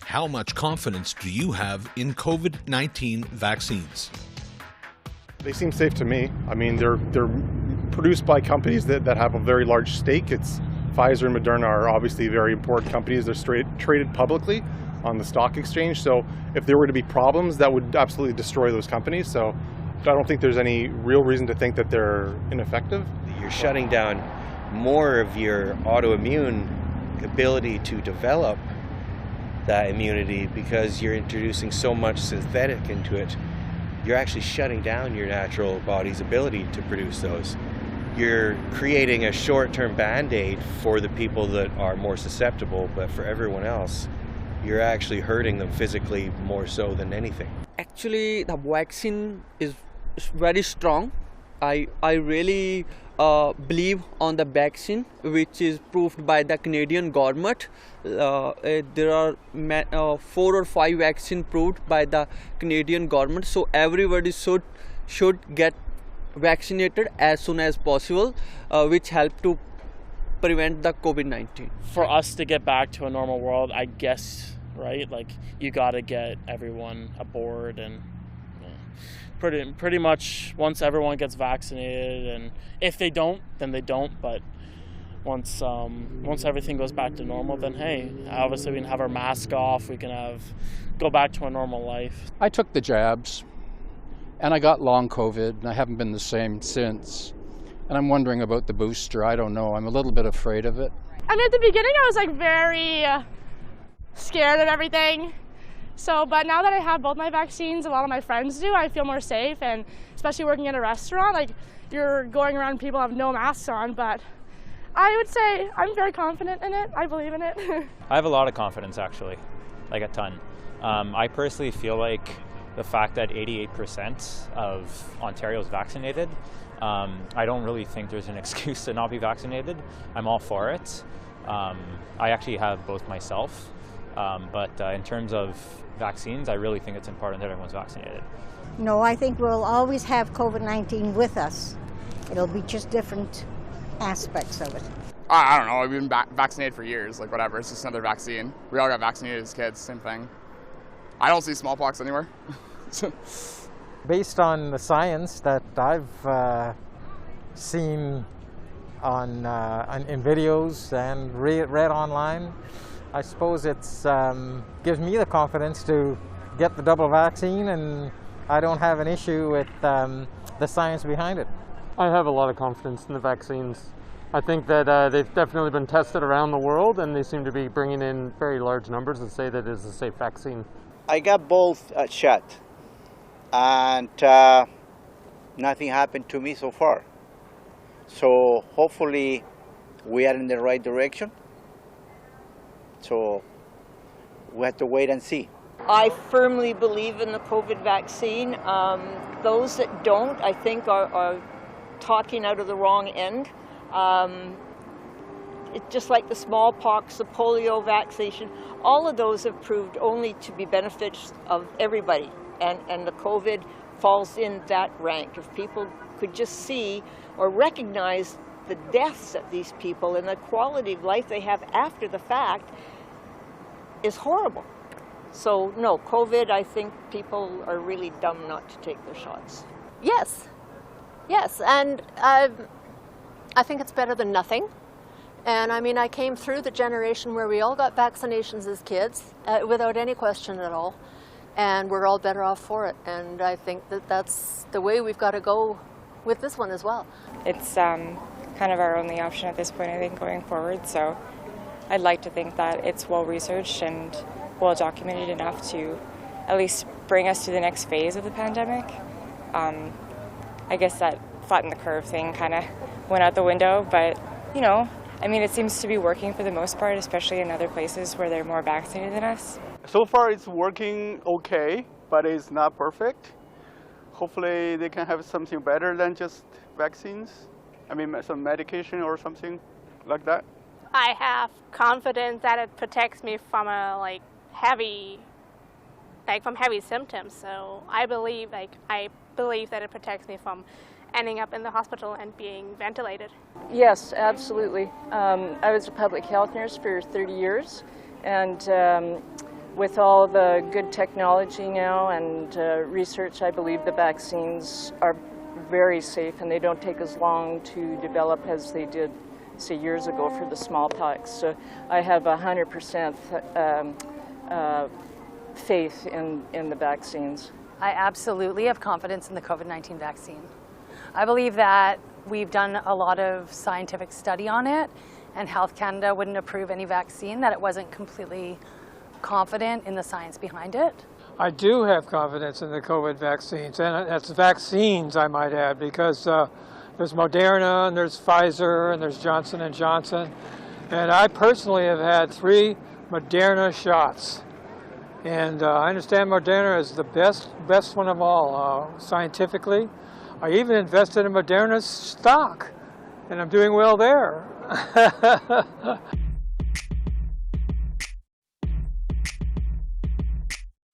How much confidence do you have in COVID-19 vaccines? They seem safe to me. I mean, they're produced by companies that have a very large stake. It's Pfizer and Moderna are obviously very important companies. They're traded publicly on the stock exchange. So if there were to be problems, that would absolutely destroy those companies. So I don't think there's any real reason to think that they're ineffective. You're shutting down more of your autoimmune ability to develop that immunity because you're introducing so much synthetic into it. You're actually shutting down your natural body's ability to produce those. You're creating a short-term band-aid for the people that are more susceptible, but for everyone else, you're actually hurting them physically more so than anything. Actually, the vaccine is very strong. I really believe on the vaccine, which is proved by the Canadian government. There are 4 or 5 vaccines proved by the Canadian government, so everybody should get vaccinated as soon as possible, which help to prevent the COVID-19. For us to get back to a normal world, I guess, right? Like, you got to get everyone aboard, and pretty much once everyone gets vaccinated, and if they don't, then they don't. But once everything goes back to normal, then hey, obviously we can have our mask off. We can go back to a normal life. I took the jabs, and I got long COVID, and I haven't been the same since. And I'm wondering about the booster. I don't know. I'm a little bit afraid of it. I mean, at the beginning, I was like very scared of everything. But now that I have both my vaccines, a lot of my friends do, I feel more safe. And especially working in a restaurant, like you're going around, people have no masks on. But I would say I'm very confident in it. I believe in it. I have a lot of confidence, actually, like a ton. I personally feel like the fact that 88% of Ontario is vaccinated, I don't really think there's an excuse to not be vaccinated. I'm all for it. I actually have both myself, but in terms of vaccines, I really think it's important that everyone's vaccinated. No, I think we'll always have COVID-19 with us. It'll be just different aspects of it. I don't know, I've been vaccinated for years, like whatever, it's just another vaccine. We all got vaccinated as kids, same thing. I don't see smallpox anywhere. Based on the science that I've seen in videos and read online, I suppose it gives me the confidence to get the double vaccine, and I don't have an issue with the science behind it. I have a lot of confidence in the vaccines. I think that they've definitely been tested around the world, and they seem to be bringing in very large numbers that say that it is a safe vaccine. I got both shot, and nothing happened to me so far. So hopefully we are in the right direction. So we have to wait and see. I firmly believe in the COVID vaccine. Those that don't, I think, are talking out of the wrong end. It's just like the smallpox, the polio vaccination, all of those have proved only to be benefits of everybody, and the COVID falls in that rank. If people could just see or recognize the deaths of these people and the quality of life they have after the fact is horrible. So no, COVID, I think people are really dumb not to take their shots. Yes, and I think it's better than nothing. And I mean, I came through the generation where we all got vaccinations as kids without any question at all, and we're all better off for it. And I think that that's the way we've got to go with this one as well. It's kind of our only option at this point, I think, going forward. So I'd like to think that it's well researched and well documented enough to at least bring us to the next phase of the pandemic. I guess that flatten the curve thing kind of went out the window, but you know, I mean, it seems to be working for the most part, especially in other places where they're more vaccinated than us. So far it's working okay, but it's not perfect. Hopefully they can have something better than just vaccines. I mean, some medication or something like that. I have confidence that it protects me from heavy symptoms. So I believe that it protects me from ending up in the hospital and being ventilated. Yes, absolutely. I was a public health nurse for 30 years, and With all the good technology now and research, I believe the vaccines are very safe and they don't take as long to develop as they did, say, years ago for the smallpox. So I have 100% faith in the vaccines. I absolutely have confidence in the COVID-19 vaccine. I believe that we've done a lot of scientific study on it, and Health Canada wouldn't approve any vaccine that it wasn't completely confident in the science behind it. I do have confidence in the COVID vaccines, and that's vaccines, I might add, because there's Moderna, and there's Pfizer, and there's Johnson & Johnson. And I personally have had 3 Moderna shots. And I understand Moderna is the best one of all, scientifically. I even invested in Moderna's stock, and I'm doing well there.